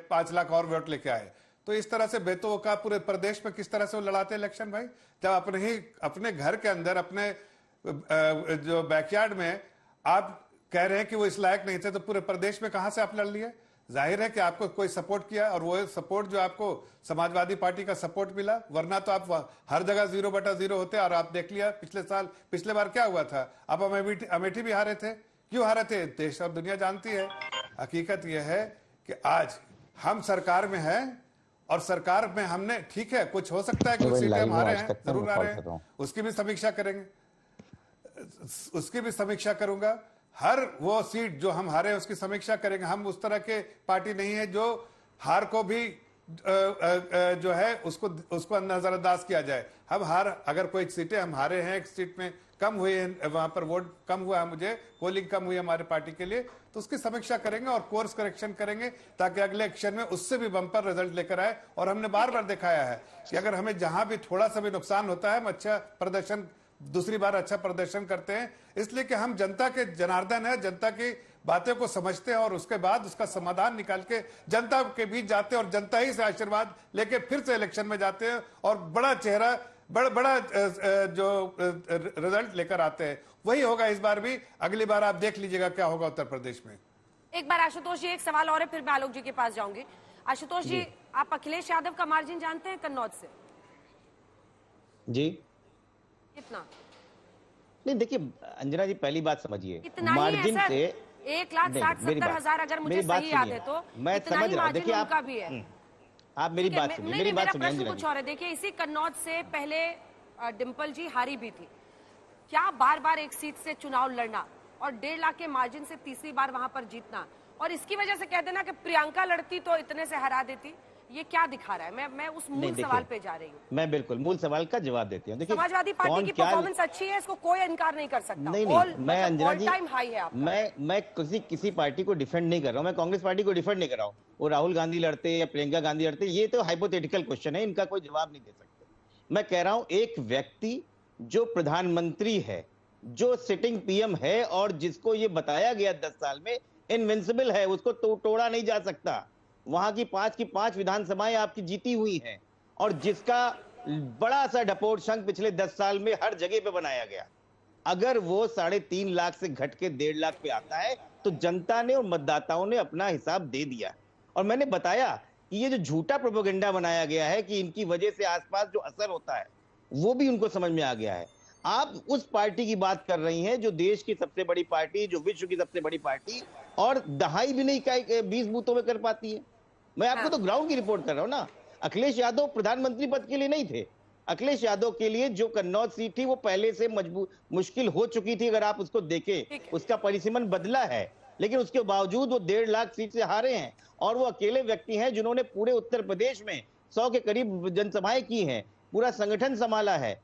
5 लाख और वोट लेके आए। तो इस तरह से बेतों का पूरे प्रदेश में किस तरह से वो लड़ाते इलेक्शन भाई, जब अपने घर के अंदर, अपने जो बैकयार्ड में आप कह रहे हैं कि वो इस लायक नहीं थे, तो पूरे प्रदेश में कहां से आप लड़ लिए? जाहिर है कि आपको कोई सपोर्ट किया और वो सपोर्ट जो आपको समाजवादी पार्टी का सपोर्ट मिला, वरना तो आप हर जगह 0/0 होते। और आप देख लिया पिछले बार क्या हुआ था, आप अमेठी भी हारे थे। क्यों हारे थे? देश और दुनिया जानती है। हकीकत यह है कि आज हम सरकार में हैं और सरकार में हमने, ठीक है कुछ हो सकता है, कुछ सीटें हम हारे हैं, जरूर हारे हैं, उसकी भी समीक्षा करेंगे, उसकी भी समीक्षा करूंगा। हर वो सीट जो हम हारे उसकी समीक्षा करेंगे। हम उस तरह के पार्टी नहीं है जो हार को भी जो है उसको नजरअंदाज किया जाए। हम अगर कोई सीटें हम हारे हैं, एक सीट में कम हुए हैं, वहां पर वोट कम हुआ है, मुझे पोलिंग कम हुई है हमारे पार्टी के लिए, तो उसकी समीक्षा करेंगे और कोर्स करेक्शन करेंगे ताकि अगले इलेक्शन में उससे भी बम्पर रिजल्ट लेकर आए। और हमने बार बार दिखाया है कि अगर हमें जहां भी थोड़ा सा भी नुकसान होता है, हम दूसरी बार अच्छा प्रदर्शन करते हैं, इसलिए कि हम जनता के जनार्दन है, जनता की बातें को समझते हैं और उसके बाद उसका समाधान निकाल के जनता के बीच जाते हैं और जनता ही से आशीर्वाद लेके फिर से इलेक्शन में जाते हैं और बड़ा चेहरा, बड़ा जो रिजल्ट लेकर आते हैं। वही होगा इस बार भी। अगली बार आप देख लीजिएगा क्या होगा उत्तर प्रदेश में। एक बार आशुतोष जी एक सवाल और है, फिर मैं आलोक जी के पास जाऊंगी। आशुतोष जी, आप अखिलेश यादव का मार्जिन जानते हैं कन्नौज से? जी कितना? नहीं, देखिए अंजना जी, पहली बात समझिए, मार्जिन से 1,60,70,000 अगर मुझे सही याद है तो मैं समझ रहा हूं। देखिए आपका भी है, आप मेरी बात सुनिए, मेरी बात सुनिए। प्रश्न कुछ और है। देखिए, इसी कन्नौज से पहले डिंपल जी हारी भी थी। क्या बार बार एक सीट से चुनाव लड़ना और 1.5 लाख के मार्जिन से तीसरी बार वहां पर जीतना और इसकी वजह से कह देना कि प्रियंका लड़ती तो इतने से हरा देती, ये क्या दिखा रहा है? मैं उस मूल सवाल पे जा रही हूँ। मैं बिल्कुल मूल सवाल का जवाब देती हूँ। देखिए, समाजवादी पार्टी की परफॉर्मेंस अच्छी है, इसको कोई इनकार नहीं कर सकता। नहीं, मैं अंजना जी, टाइम हाई है आपका। मैं किसी पार्टी को डिफेंड नहीं कर रहा हूँ, मैं कांग्रेस पार्टी को डिफेंड नहीं कर रहा हूँ। वो राहुल गांधी लड़ते या प्रियंका गांधी लड़ते, ये तो हाइपोथेटिकल क्वेश्चन है, इनका कोई जवाब नहीं दे सकते। मैं कह रहा हूँ एक व्यक्ति जो प्रधानमंत्री है, जो सिटिंग पीएम है और जिसको ये बताया गया 10 साल में इनविंसिबल है, उसको तोड़ा नहीं जा सकता। वहां की 5 विधानसभाएं आपकी जीती हुई हैं और जिसका बड़ा सा डपोट शंख पिछले 10 साल में हर जगह पे बनाया गया, अगर वो 3.5 लाख से घट के 1.5 लाख पे आता है तो जनता ने और मतदाताओं ने अपना हिसाब दे दिया। और मैंने बताया कि ये जो झूठा प्रोपेगेंडा बनाया गया है कि इनकी वजह से आसपास जो असर होता है वो भी उनको समझ में आ गया है। आप उस पार्टी की बात कर रही हैं जो देश की सबसे बड़ी पार्टी, जो विश्व की सबसे बड़ी पार्टी, और दहाई भी नहीं 20 बूथों में कर पाती है। मैं आपको तो ग्राउंड की रिपोर्ट कर रहा हूं ना। अखिलेश यादव प्रधानमंत्री पद के लिए नहीं थे। अखिलेश यादव के लिए जो कन्नौज सीट थी वो पहले से मुश्किल हो चुकी थी। अगर आप उसको देखें, उसका परिसीमन बदला है, लेकिन उसके बावजूद वो 1.5 लाख सीट से हारे हैं और वो अकेले व्यक्ति हैं जिन्होंने पूरे उत्तर प्रदेश में 100 के करीब जनसभाएं की हैं, पूरा संगठन संभाला है।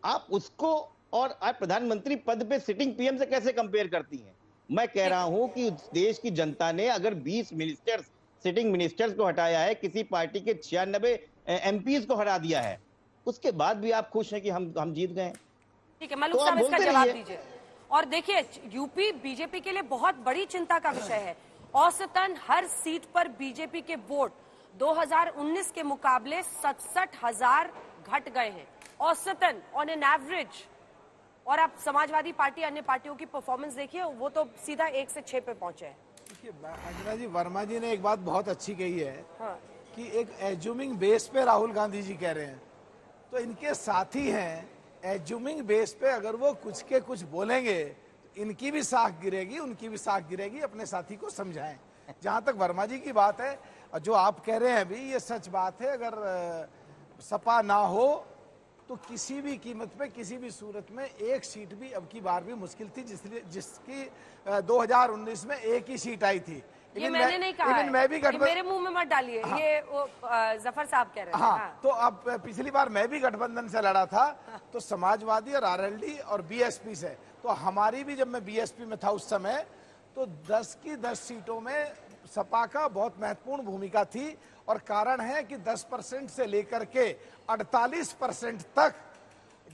आप उसको और आप प्रधानमंत्री पद पे सिटिंग पीएम से कैसे कंपेयर करती हैं? मैं कह रहा हूं कि देश की जनता ने अगर 20 मिनिस्टर्स, सिटिंग मिनिस्टर्स को हटाया है, किसी पार्टी के 96 एमपीज को हरा दिया है, उसके बाद भी आप खुश हैं कि हम जीत गए? ठीक है, मलूक साहब इसका जवाब दीजिए। और देखिए, यूपी बीजेपी के लिए बहुत बड़ी चिंता का विषय है। औसतन हर सीट पर बीजेपी के वोट 2019 के मुकाबले 67,000 घट गए हैं, औसतन ऑन एन एवरेज। और आप समाजवादी पार्टी, अन्य पार्टियों की परफॉर्मेंस देखिए, वो तो सीधा 1 से 6 पे पहुंचे हैं। अंजना जी, वर्मा जी ने एक बात बहुत अच्छी कही है कि एक एज्यूमिंग बेस पे राहुल गांधी जी कह रहे हैं तो इनके साथी हैं, एज्यूमिंग बेस पे अगर वो कुछ के कुछ बोलेंगे तो इनकी भी साख गिरेगी, उनकी भी साख गिरेगी। अपने साथी को समझाएं। जहां तक वर्मा जी की बात है, जो आप कह रहे हैं अभी, ये सच बात है। अगर सपा ना हो तो किसी भी कीमत पे, किसी भी सूरत में एक सीट भी अब की बार भी मुश्किल थी, जिसकी 2019 में एक ही सीट आई थी। ये मैंने नहीं कहा है, मैं भी मेरे मुंह में मत डालिए। हाँ। ये जफर साहब कह रहे हैं। हाँ, तो अब पिछली बार मैं भी गठबंधन से लड़ा था, तो समाजवादी और आरएलडी और बीएसपी से, तो हमारी भी, जब मैं बीएसपी में था उस समय, तो 10 की 10 सीटों में सपा का बहुत महत्वपूर्ण भूमिका थी। और कारण है कि 10% से लेकर के 48% तक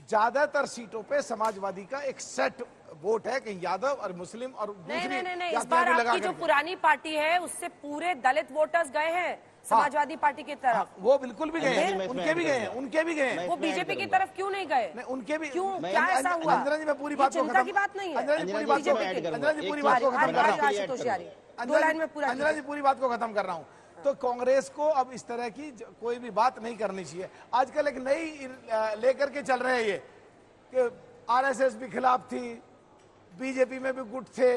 ज्यादातर सीटों पे समाजवादी का एक सेट वोट है, कहीं यादव और मुस्लिम और दूसरी नहीं, इस बार आपकी जो पुरानी पार्टी है उससे पूरे दलित वोटर्स गए हैं समाजवादी पार्टी की तरफ। हाँ, वो बिल्कुल भी गए हैं, उनके भी गए हैं, उनके भी गए हैं। वो बीजेपी की तरफ क्यों नहीं गए? उनके भी क्यों, क्या ऐसा हुआ? अंजना जी, मैं पूरी बात को चिंता की बात नहीं है। अंजना जी पूरी बात को खत्म कर रहा हूँ। तो कांग्रेस को अब इस तरह की कोई भी बात नहीं करनी चाहिए। आजकल एक नई लेकर के चल रहे हैं ये कि आरएसएस भी खिलाफ थी, बीजेपी में भी गुट थे।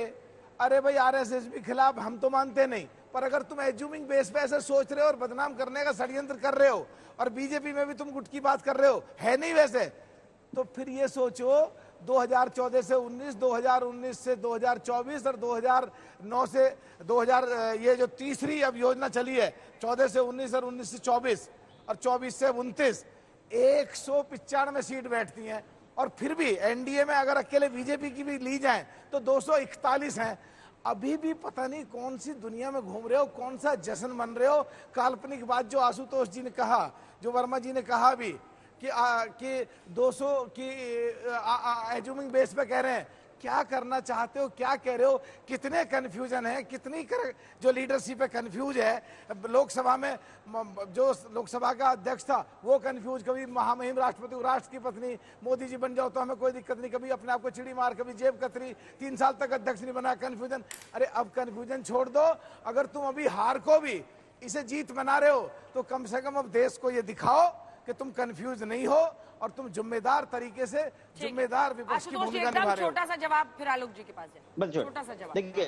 अरे भाई, आरएसएस भी खिलाफ हम तो मानते नहीं, पर अगर तुम एज्यूमिंग बेस पे ऐसे सोच रहे हो और बदनाम करने का षड्यंत्र कर रहे हो, और बीजेपी में भी तुम गुट की बात कर रहे हो, है नहीं वैसे, तो फिर ये सोचो 2014 से 19, 2019 से 2024 और 2009 से 2000, ये जो तीसरी अब योजना चली है, 14 से 19 और 19 से 24 और 24 से 29, 195 सीट बैठती हैं। और फिर भी एनडीए में अगर अकेले बीजेपी की भी ली जाए तो 241 हैं। अभी भी पता नहीं कौन सी दुनिया में घूम रहे हो, कौन सा जश्न मन रहे हो। काल्पनिक बात जो आशुतोष जी ने कहा, जो वर्मा जी ने कहा भी कि 200 की एज्यूमिंग बेस पे कह रहे हैं, क्या करना चाहते हो, क्या कह रहे हो, कितने कंफ्यूजन है, कितनी जो लीडरशिप है कंफ्यूज है। लोकसभा में जो लोकसभा का अध्यक्ष था वो कंफ्यूज, कभी महामहिम राष्ट्रपति, राष्ट्र की पत्नी, मोदी जी बन जाओ तो हमें कोई दिक्कत नहीं, कभी अपने आप को चिड़ी मार, कभी जेब कतरी, 3 साल तक अध्यक्ष नहीं बना, कंफ्यूजन। अरे अब कंफ्यूजन छोड़ दो। अगर तुम अभी हार को भी इसे जीत बना रहे हो तो कम से कम अब देश को ये दिखाओ कि तुम कंफ्यूज नहीं हो और तुम जिम्मेदार तरीके से जिम्मेदार विपक्ष की भूमिका निभा रहे हो। छोटा सा जवाब फिर आलोक जी के पास है। छोटा सा जवाब। देखिए,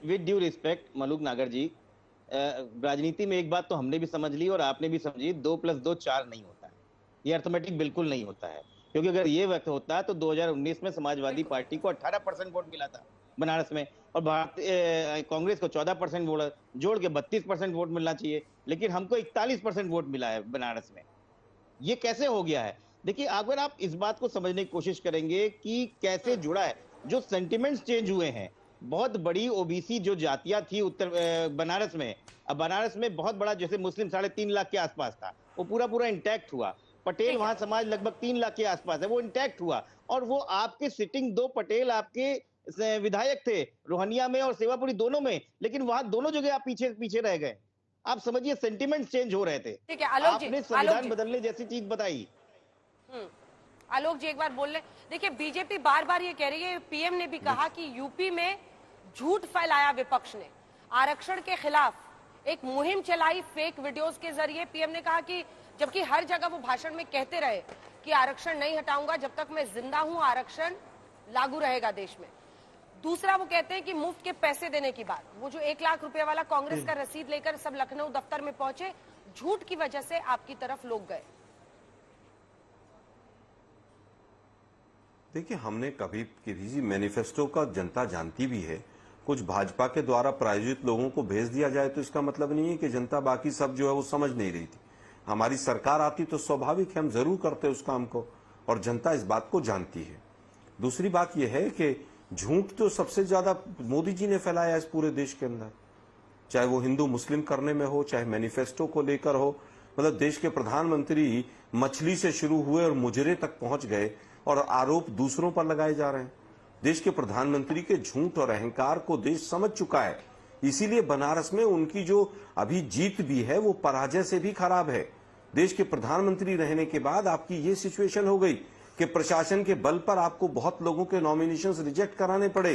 विद ड्यू रिस्पेक्ट मलूक नागर जी, राजनीति में एक बात तो हमने भी समझ ली और आपने भी समझी, 2+2 4 नहीं होता है। ये अर्थमेटिक बिल्कुल नहीं होता है, क्योंकि अगर ये वक्त होता तो 2019 में समाजवादी पार्टी को 18% वोट मिला था बनारस में, और कांग्रेस को 14% वोट, जोड़ के 32% वोट मिलना चाहिए, लेकिन हमको 41% वोट मिला है बनारस में। ये कैसे हो गया है? देखिए, अगर आप इस बात को समझने की कोशिश करेंगे कि कैसे जुड़ा है, जो सेंटिमेंट्स चेंज हुए हैं, बहुत बड़ी ओबीसी जो जातियां थी उत्तर बनारस में, अब बनारस में बहुत बड़ा, जैसे मुस्लिम 3.5 लाख के आसपास था, वो पूरा इंटैक्ट हुआ। पटेल वहां समाज लगभग 3 लाख के आसपास है, वो इंटैक्ट हुआ। और वो आपके सिटिंग 2 पटेल आपके विधायक थे, रोहनिया में और सेवापुरी दोनों में, लेकिन वहां दोनों जगह आप पीछे रह गए। आप समझिए, सेंटिमेंट चेंज हो रहे थे। ठीक है, आलोक जी, आपने संविधान बदलने जैसी चीज बताई। आलोक जी एक बार बोल ले। देखिए, बीजेपी बार बार ये कह रही है, पीएम ने भी कहा कि यूपी में झूठ फैलाया विपक्ष ने, आरक्षण के खिलाफ एक मुहिम चलाई फेक वीडियोस के जरिए। पीएम ने कहा कि जबकि हर जगह वो भाषण में कहते रहे कि आरक्षण नहीं हटाऊंगा, जब तक मैं जिंदा हूं आरक्षण लागू रहेगा देश में। दूसरा, वो कहते हैं कि मुफ्त के पैसे देने की बात, वो जो 1 लाख रुपए वाला कांग्रेस का रसीद लेकर सब लखनऊ दफ्तर में पहुंचे, झूठ की वजह से आपकी तरफ लोग गए। देखिए, हमने कभी किसी मैनिफेस्टो का जनता जानती भी है, कुछ भाजपा के द्वारा प्रायोजित लोगों को भेज दिया जाए तो इसका मतलब नहीं है कि जनता बाकी सब जो है वो समझ नहीं रही थी। हमारी सरकार आती तो स्वाभाविक है हम जरूर करते उस काम को, और जनता इस बात को जानती है। दूसरी बात यह है कि झूठ तो सबसे ज्यादा मोदी जी ने फैलाया इस पूरे देश के अंदर, चाहे वो हिंदू मुस्लिम करने में हो, चाहे मैनिफेस्टो को लेकर हो। मतलब देश के प्रधानमंत्री मछली से शुरू हुए और मुजरे तक पहुंच गए, और आरोप दूसरों पर लगाए जा रहे हैं। देश के प्रधानमंत्री के झूठ और अहंकार को देश समझ चुका है, इसीलिए बनारस में उनकी जो अभी जीत भी है वो पराजय से भी खराब है। देश के प्रधानमंत्री रहने के बाद आपकी ये सिचुएशन हो गई कि प्रशासन के बल पर आपको बहुत लोगों के नॉमिनेशंस रिजेक्ट कराने पड़े।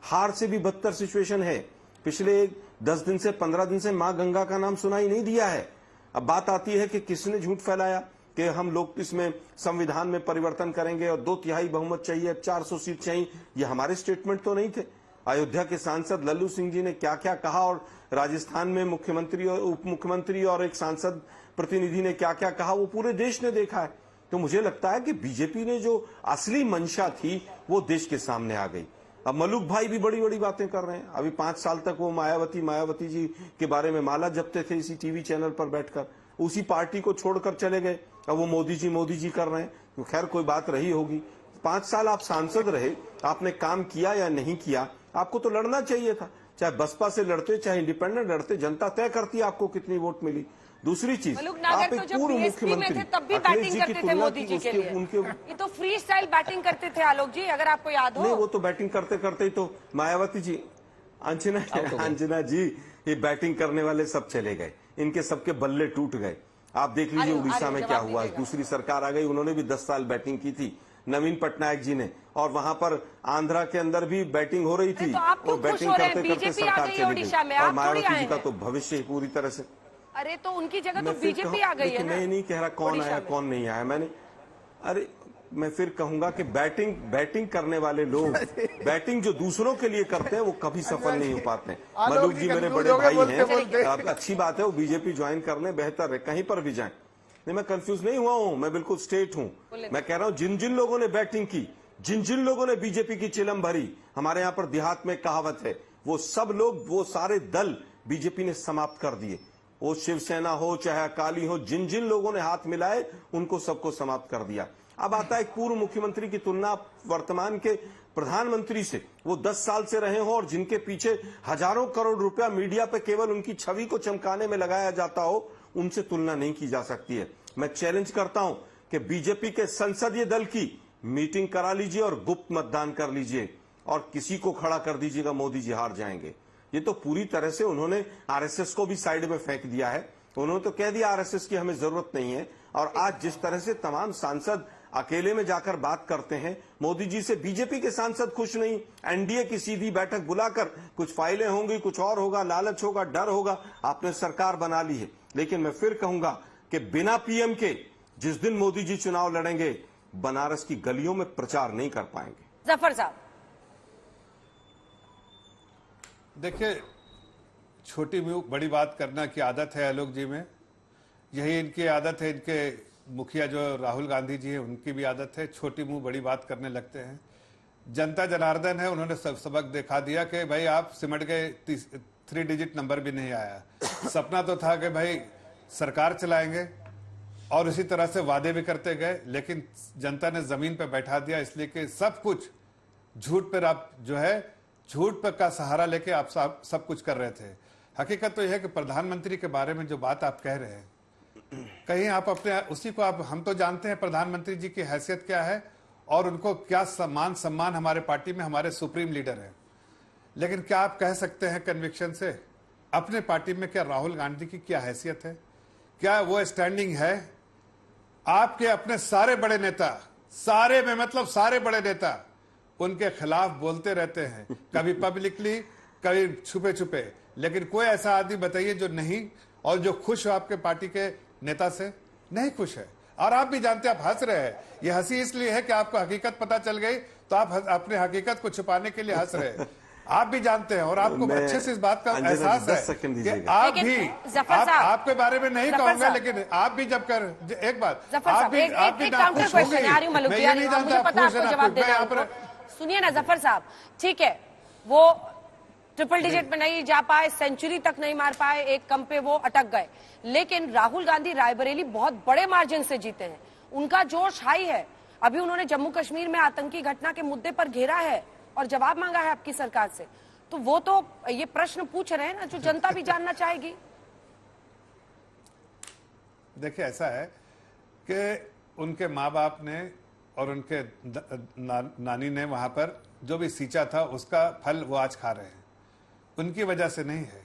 हार से भी बदतर सिचुएशन है। पिछले 10 दिन से 15 दिन से मां गंगा का नाम सुनाई नहीं दिया है। अब बात आती है कि किसने झूठ फैलाया। कि हम लोग इसमें संविधान में परिवर्तन करेंगे और 2/3 बहुमत चाहिए, 400 सीट चाहिए, ये हमारे स्टेटमेंट तो नहीं थे। अयोध्या के सांसद लल्लू सिंह जी ने क्या क्या कहा और राजस्थान में मुख्यमंत्री और उप मुख्यमंत्री और एक सांसद प्रतिनिधि ने क्या क्या कहा, वो पूरे देश ने देखा है। तो मुझे लगता है कि बीजेपी ने जो असली मंशा थी वो देश के सामने आ गई। अब मलूक भाई भी बड़ी बड़ी बातें कर रहे हैं। अभी 5 साल तक वो मायावती जी के बारे में माला जपते थे इसी टीवी चैनल पर बैठकर, उसी पार्टी को छोड़कर चले गए। अब वो मोदी जी कर रहे हैं। तो खैर कोई बात रही होगी। 5 साल आप सांसद रहे, आपने काम किया या नहीं किया, आपको तो लड़ना चाहिए था। चाहे बसपा से लड़ते, चाहे इंडिपेंडेंट लड़ते, जनता तय करती है आपको कितनी वोट मिली। दूसरी चीज, आप एक पूर्व मुख्यमंत्री तब भी बैटिंग करते थे मोदी जी के लिए। ये तो फ्री स्टाइल बैटिंग करते थे आलोक जी, अगर आपको याद हो। नहीं, वो तो बैटिंग करते करते ही तो मायावती जी, अंजना जी, ये बैटिंग करने वाले सब चले गए, इनके सबके बल्ले टूट गए। आप देख लीजिए उड़ीसा में क्या हुआ। दूसरी सरकार आ गई, उन्होंने भी 10 साल बैटिंग की थी, नवीन पटनायक जी ने, और वहां पर आंध्रा के अंदर भी बैटिंग हो रही थी और बैटिंग करते करते सरकार चली गई। और मायावती जी का तो भविष्य पूरी तरह से, अरे तो उनकी जगह तो बीजेपी आ गई है ना। मैं नहीं कह रहा कौन आया कौन नहीं आया, मैं फिर कहूंगा कि बैटिंग करने वाले लोग बैटिंग जो दूसरों के लिए करते हैं वो कभी सफल नहीं हो पाते। मलूक जी मेरे बड़े भाई हैं, अच्छी बात है वो बीजेपी ज्वाइन कर ले, बेहतर है, कहीं पर भी जाएं। नहीं, मैं कंफ्यूज नहीं हुआ हूं, मैं बिल्कुल स्ट्रेट हूं। मैं कह रहा हूं जिन जिन लोगों ने बैटिंग की, जिन जिन लोगों ने बीजेपी की चिलम भरी, हमारे यहाँ पर देहात में कहावत है, वो सब लोग, वो सारे दल बीजेपी ने समाप्त कर दिए। वो शिवसेना हो चाहे अकाली हो, जिन जिन लोगों ने हाथ मिलाए उनको सबको समाप्त कर दिया। अब आता है पूर्व मुख्यमंत्री की तुलना वर्तमान के प्रधानमंत्री से, वो 10 साल से रहे हो और जिनके पीछे हजारों करोड़ रुपया मीडिया पे केवल उनकी छवि को चमकाने में लगाया जाता हो, उनसे तुलना नहीं की जा सकती है। मैं चैलेंज करता हूं कि बीजेपी के संसदीय दल की मीटिंग करा लीजिए और गुप्त मतदान कर लीजिए और किसी को खड़ा कर दीजिएगा, मोदी जी हार जाएंगे। ये तो पूरी तरह से उन्होंने आरएसएस को भी साइड में फेंक दिया है। उन्होंने तो कह दिया आरएसएस की हमें जरूरत नहीं है। और आज जिस तरह से तमाम सांसद अकेले में जाकर बात करते हैं, मोदी जी से बीजेपी के सांसद खुश नहीं। एनडीए की सीधी बैठक बुलाकर कुछ फाइलें होंगी, कुछ और होगा, लालच होगा, डर होगा, आपने सरकार बना ली है। लेकिन मैं फिर कहूंगा कि बिना पीएम के जिस दिन मोदी जी चुनाव लड़ेंगे, बनारस की गलियों में प्रचार नहीं कर पाएंगे। जफर साहब, देखिए, छोटी मुंह बड़ी बात करना की आदत है आलोक जी में, यही इनकी आदत है। इनके मुखिया जो राहुल गांधी जी है उनकी भी आदत है, छोटी मुंह बड़ी बात करने लगते हैं। जनता जनार्दन है, उन्होंने सबक दिखा दिया कि भाई आप सिमट गए, 3 डिजिट नंबर भी नहीं आया। सपना तो था कि भाई सरकार चलाएंगे और इसी तरह से वादे भी करते गए, लेकिन जनता ने जमीन पर बैठा दिया, इसलिए कि सब कुछ झूठ पर आप जो है झूठ पर का सहारा लेके आप सब कुछ कर रहे थे। हकीकत तो यह है कि प्रधानमंत्री के बारे में जो बात आप कह रहे हैं, कहीं आप अपने उसी को आप, हम तो जानते हैं प्रधानमंत्री जी की हैसियत क्या है और उनको क्या सम्मान हमारे पार्टी में हमारे सुप्रीम लीडर हैं, लेकिन क्या आप कह सकते हैं कन्विक्शन से अपने पार्टी में क्या राहुल गांधी की क्या हैसियत है, क्या वो स्टैंडिंग है? आपके अपने सारे बड़े नेता, सारे में मतलब सारे बड़े नेता उनके खिलाफ बोलते रहते हैं, कभी पब्लिकली कभी छुपे छुपे, लेकिन कोई ऐसा आदमी बताइए जो नहीं और जो खुश हो आपके पार्टी के नेता से? नहीं खुश है। और आप भी जानते हैं, आप हंस रहे हैं, ये हंसी इसलिए है कि आपको हकीकत पता चल गई तो आप अपने हकीकत को छुपाने के लिए हंस रहे हैं। आप भी जानते हैं और आपको अच्छे से इस बात का एहसास है कि आप भी, आपके बारे में नहीं कहूंगा, लेकिन आप भी जब कर एक बात, आप भी नाखुश हो गई, मैं ये नहीं जानता। सुनिए ना जफर साहब, ठीक है, वो ट्रिपल डिजिट पे नहीं जा पाए, सेंचुरी तक नहीं मार पाए, एक कम पे वो अटक गए, लेकिन राहुल गांधी रायबरेली बहुत बड़े मार्जिन से जीते हैं, उनका जोश हाई है। अभी उन्होंने जम्मू कश्मीर में आतंकी घटना के मुद्दे पर घेरा है और जवाब मांगा है आपकी सरकार से, तो वो तो ये प्रश्न पूछ रहे हैं ना जो जनता भी जानना चाहेगी। देखिए, ऐसा है कि उनके माँ बाप ने और उनके नानी ने वहां पर जो भी सींचा था उसका फल वो आज खा रहे हैं, उनकी वजह से नहीं है।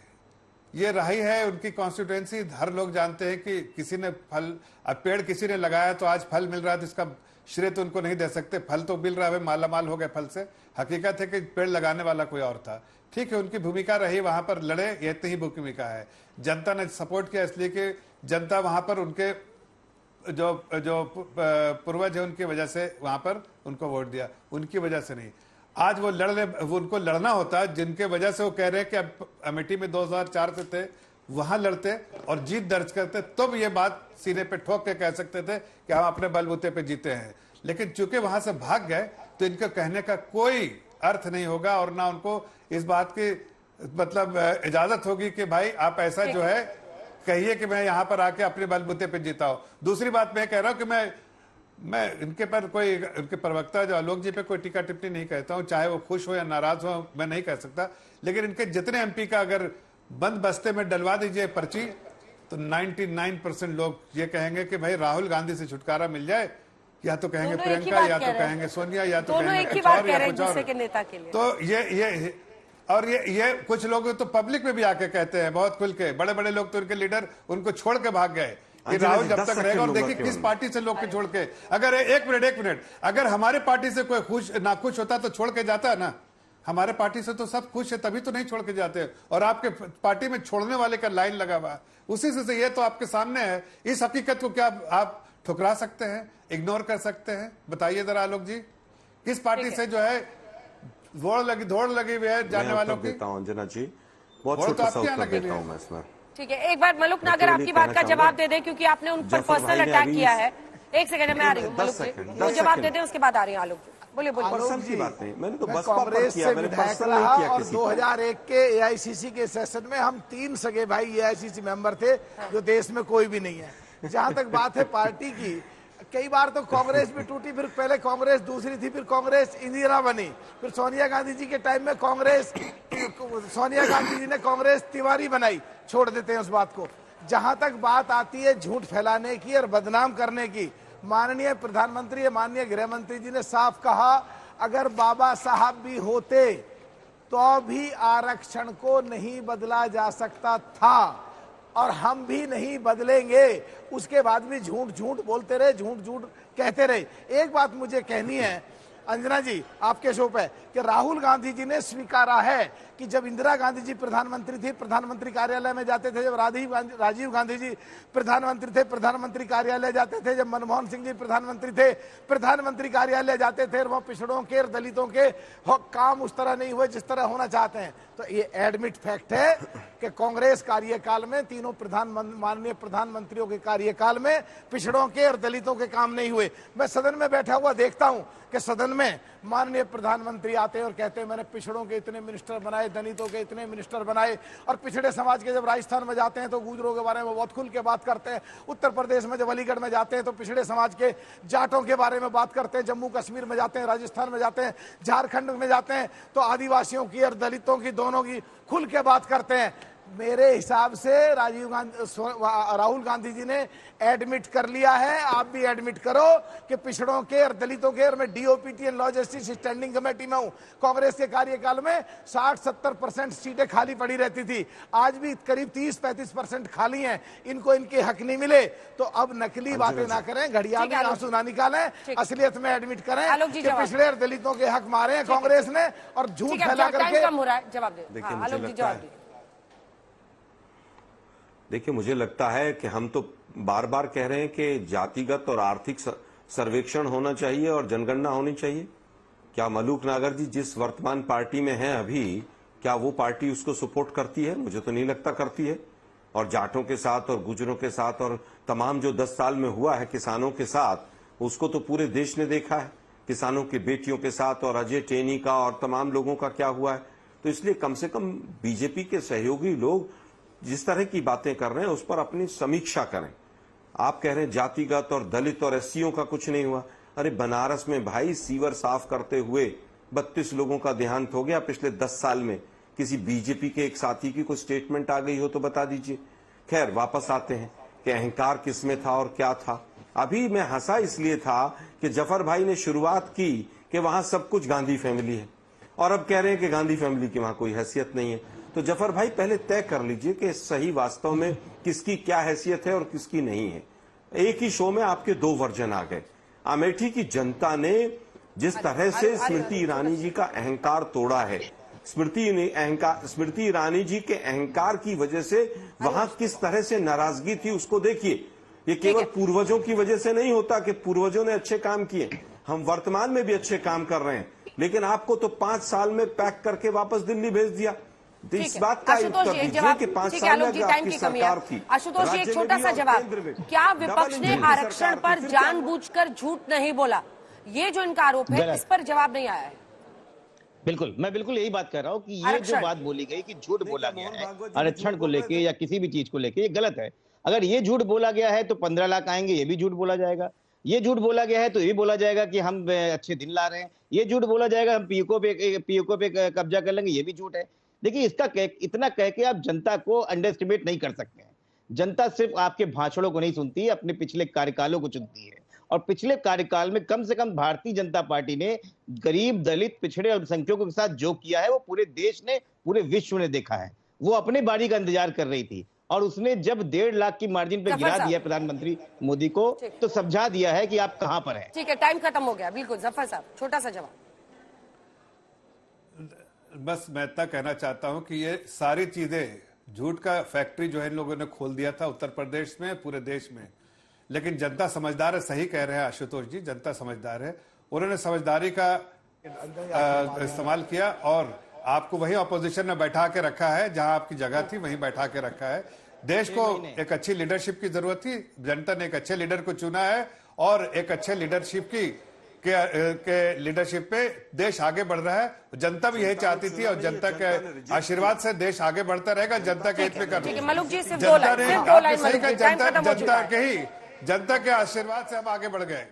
ये रही है उनकी कॉन्स्टिट्यूएंसी, हर लोग जानते हैं कि किसी ने फल, अब पेड़ किसी ने लगाया तो आज फल मिल रहा है, तो इसका श्रेय तो उनको नहीं दे सकते, फल तो मिल रहा है, माला माल हो गए फल से। हकीकत है कि पेड़ लगाने वाला कोई और था। ठीक है, उनकी भूमिका रही, वहां पर लड़े, ये इतनी ही भूमिका है। जनता ने सपोर्ट किया इसलिए कि जनता वहां पर उनके जो पूर्वज है उनकी वजह से वहां पर उनको वोट दिया, उनकी वजह से नहीं। आज वो उनको लड़ना होता जिनके वजह से वो कह रहे हैं कि अब अमेठी में 2004 से थे, वहां लड़ते और जीत दर्ज करते, तब ये बात सीने पे ठोक के कह सकते थे कि हम अपने बलबूते पे जीते हैं। लेकिन चूंकि वहां से भाग गए तो इनका कहने का कोई अर्थ नहीं होगा और ना उनको इस बात की मतलब इजाजत होगी कि भाई आप ऐसा जो है कहिए कि मैं यहां पर आके अपने बलबूते पे जीता हूं। दूसरी बात मैं कह रहा हूं कि मैं इनके पर कोई, इनके प्रवक्ता जो आलोक जी पे कोई टीका टिप्पणी नहीं कहता हूं, चाहे वो खुश हो या नाराज हो मैं नहीं कह सकता, लेकिन इनके जितने एमपी का अगर बंद बस्ते में डलवा दीजिए पर्ची तो 99% लोग ये कहेंगे कि भाई राहुल गांधी से छुटकारा मिल जाए, या तो कहेंगे प्रियंका, या तो कहेंगे सोनिया, या तो कहेंगे कुछ और या कुछ और। तो ये और ये कुछ लोग तो पब्लिक में भी आके कहते हैं बहुत खुल के, बड़े बड़े लोग तो उनके लीडर उनको छोड़ के भाग गए कि राहुल जब तक रहेगा। और देखिए किस पार्टी से लोग के छोड़ के, अगर एक मिनट अगर हमारे पार्टी से कोई नाखुश होता तो छोड़ के जाता है ना, हमारे पार्टी से तो सब खुश है तभी तो नहीं छोड़ के जाते, और आपके पार्टी में छोड़ने वाले का लाइन लगा हुआ है। उसी से ये तो आपके सामने है। इस हकीकत को क्या आप ठुकरा सकते हैं, इग्नोर कर सकते हैं? बताइए जरा आलोक जी, किस पार्टी से जो है दौड़ लगी हुई है जाने वालों की? अंजना जी बहुत छोटा सा उत्तर देता हूं मैं इसमें। ठीक है, एक बार मलुक नागर आपकी बात का जवाब दे दें क्योंकि आपने उन पर पर्सनल अटैक किया है। एक सेकंड में आ रही हूँ मलुक जी, जवाब दे दें उसके बाद आ रही हूँ आलोक जी। बोलिए पर्सनल की बात नहीं, मैंने तो बस कांग्रेस से विधायक रहा और 2001 के एआईसीसी के सेशन में हम 3 सगे भाई एआईसीसी मेंबर थे, जो देश में कोई भी नहीं है। जहां तक बात है पार्टी की, कई बार तो कांग्रेस भी टूटी, फिर पहले कांग्रेस दूसरी थी, फिर कांग्रेस इंदिरा बनी, फिर सोनिया गांधी जी के टाइम में कांग्रेस, सोनिया गांधी जी ने कांग्रेस तिवारी बनाई। छोड़ देते हैं उस बात को। जहां तक बात आती है झूठ फैलाने की और बदनाम करने की, माननीय प्रधानमंत्री, माननीय गृह मंत्री जी ने साफ कहा, अगर बाबा साहब भी होते तो भी आरक्षण को नहीं बदला जा सकता था और हम भी नहीं बदलेंगे। उसके बाद भी झूठ बोलते रहे, झूठ कहते रहे। एक बात मुझे कहनी है अंजना जी आपके शो पे कि राहुल गांधी जी ने स्वीकारा है कि जब इंदिरा गांधी जी प्रधानमंत्री थी, प्रधानमंत्री कार्यालय में जाते थे, जब राजीव गांधी जी प्रधानमंत्री थे, प्रधानमंत्री कार्यालय जाते थे, जब मनमोहन सिंह जी प्रधानमंत्री थे, प्रधानमंत्री कार्यालय जाते थे, और वहां पिछड़ों के और दलितों के काम उस तरह नहीं हुए जिस तरह होना चाहते हैं। तो ये एडमिट फैक्ट है कि कांग्रेस कार्यकाल में, तीनों माननीय प्रधानमंत्रियों के कार्यकाल में पिछड़ों के और दलितों के काम नहीं हुए। मैं सदन में बैठा हुआ देखता हूं कि सदन में माननीय प्रधानमंत्री आते हैं और कहते हैं मैंने पिछड़ों के इतने मिनिस्टर बनाए, दलितों के इतने मिनिस्टर बनाए, और पिछड़े समाज के जब राजस्थान में जाते हैं तो गुजरों के बारे में बहुत खुल के बात करते हैं। उत्तर प्रदेश में जब अलीगढ़ में जाते हैं तो पिछड़े समाज के जाटों के बारे में बात करते हैं। जम्मू कश्मीर में जाते हैं, राजस्थान में जाते हैं, झारखंड में जाते हैं तो आदिवासियों की और दलितों की दोनों की खुल के बात करते हैं। मेरे हिसाब से राहुल गांधी जी ने एडमिट कर लिया है, आप भी एडमिट करो कि पिछड़ों के और दलितों के, और मैं DOPT and law justice standing committee में हूं। कांग्रेस के कार्यकाल में 60-70% सीटें खाली पड़ी रहती थी, आज भी करीब 30-35% खाली हैं। इनको इनके हक नहीं मिले तो अब नकली बातें ना करें, घड़ियाल में आंसू ना निकालें, असलियत में एडमिट करें कि पिछड़े और दलितों के हक मारे हैं कांग्रेस ने और झूठ फैला करके। जवाब दे। देखिए मुझे लगता है कि हम तो बार बार कह रहे हैं कि जातिगत और आर्थिक सर्वेक्षण होना चाहिए और जनगणना होनी चाहिए। क्या मलूक नागर जी जिस वर्तमान पार्टी में हैं अभी, क्या वो पार्टी उसको सपोर्ट करती है? मुझे तो नहीं लगता करती है। और जाटों के साथ और गुजरों के साथ और तमाम जो 10 साल में हुआ है किसानों के साथ, उसको तो पूरे देश ने देखा है। किसानों की बेटियों के साथ और अजय टेनी का और तमाम लोगों का क्या हुआ है। तो इसलिए कम से कम बीजेपी के सहयोगी लोग जिस तरह की बातें कर रहे हैं उस पर अपनी समीक्षा करें। आप कह रहे हैं जातिगत और दलित और एससीओ का कुछ नहीं हुआ। अरे बनारस में भाई सीवर साफ करते हुए 32 लोगों का देहांत हो गया पिछले 10 साल में। किसी बीजेपी के एक साथी की कोई स्टेटमेंट आ गई हो तो बता दीजिए। खैर वापस आते हैं कि अहंकार किसमें था और क्या था। अभी मैं हंसा इसलिए था कि जफर भाई ने शुरुआत की कि वहां सब कुछ गांधी फैमिली है और अब कह रहे हैं कि गांधी फैमिली की वहां कोई हैसियत नहीं है। तो जफर भाई पहले तय कर लीजिए कि सही वास्तव में किसकी क्या हैसियत है और किसकी नहीं है। एक ही शो में आपके 2 वर्जन आ गए। अमेठी की जनता ने जिस तरह से स्मृति ईरानी जी का अहंकार तोड़ा है, स्मृति ईरानी जी के अहंकार की वजह से वहां किस तरह से नाराजगी थी उसको देखिए। ये केवल पूर्वजों की वजह से नहीं होता कि पूर्वजों ने अच्छे काम किए, हम वर्तमान में भी अच्छे काम कर रहे हैं, लेकिन आपको तो 5 साल में पैक करके वापस दिल्ली भेज दिया। तो इस बात का उत्तर दीजिए कि 5 साल में आपकी सरकार थी। आशुतोष जी, एक छोटा सा जवाब, क्या विपक्ष ने आरक्षण पर जानबूझकर झूठ नहीं बोला? ये जो इनका आरोप है, इस पर जवाब नहीं आया है। बिल्कुल, मैं बिल्कुल यही बात कर रहा हूँ कि ये जो बात बोली गई कि झूठ बोला गया है आरक्षण को लेके या किसी भी चीज को लेके, ये गलत है। अगर ये झूठ बोला गया है तो 15 लाख आएंगे, ये भी झूठ बोला जाएगा। ये झूठ बोला गया है तो ये बोला जाएगा कि हम अच्छे दिन ला रहे हैं। ये झूठ बोला जाएगा हम पीओके पे कब्जा कर लेंगे, ये भी झूठ है। देखिए, इसका इतना कह के आप जनता को अंडर एस्टिमेट नहीं कर सकते हैं। जनता सिर्फ आपके भाषणों को नहीं सुनती, अपने पिछले कार्यकालों को चुनती है। और पिछले कार्यकाल में कम से कम भारतीय जनता पार्टी ने गरीब, दलित, पिछड़े, अल्पसंख्यकों के साथ जो किया है वो पूरे देश ने, पूरे विश्व ने देखा है। वो अपने बारी का इंतजार कर रही थी और उसने जब 1.5 लाख की मार्जिन पे गिरा दिया प्रधानमंत्री मोदी को, तो समझा दिया है कि आप कहां पर हैं। ठीक है, टाइम खत्म हो गया। बिल्कुल जफर साहब, छोटा सा जवाब। बस मैं इतना कहना चाहता हूं कि ये सारी चीजें, झूठ का फैक्ट्री जो है इन लोगों ने खोल दिया था उत्तर प्रदेश में, पूरे देश में। लेकिन जनता समझदार है, सही कह रहे हैं आशुतोष जी, जनता समझदार है। उन्होंने समझदारी का इस्तेमाल किया और आपको वही ऑपोजिशन में बैठा के रखा है, जहां आपकी जगह थी वहीं बैठा के रखा है। देश को एक अच्छी लीडरशिप की जरूरत थी, जनता ने एक अच्छे लीडर को चुना है और एक अच्छे लीडरशिप के लीडरशिप पे देश आगे बढ़ रहा है। जनता भी यही चाहती थी और जनता के आशीर्वाद से देश आगे बढ़ता रहेगा, जनता के हित में कर रही है। जनता के आशीर्वाद से हम आगे बढ़ गए।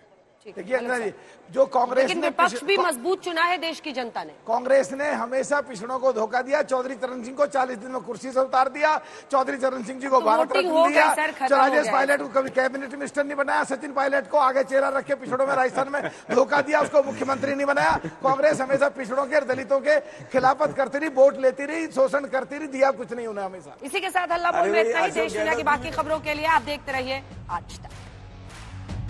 देखिए अंजना जी, जो कांग्रेस ने विपक्ष भी मजबूत चुना है देश की जनता ने। कांग्रेस ने हमेशा पिछड़ों को धोखा दिया। चौधरी चरण सिंह को 40 दिन में कुर्सी से उतार दिया। चौधरी चरण सिंह जी को भारत रत्न दिया। राजेश पायलट को कभी कैबिनेट मिनिस्टर नहीं बनाया। सचिन पायलट को आगे चेहरा रख के पिछड़ों में राजस्थान में धोखा दिया, उसको मुख्यमंत्री नहीं बनाया। कांग्रेस हमेशा पिछड़ों के, दलितों के खिलाफत करती रही, वोट लेती रही, शोषण करती रही, दिया कुछ नहीं उन्हें हमेशा। इसी के साथ हल्ला बोल में इतना ही। देश दुनिया की बाकी खबरों के लिए आप देखते रहिए आज तक।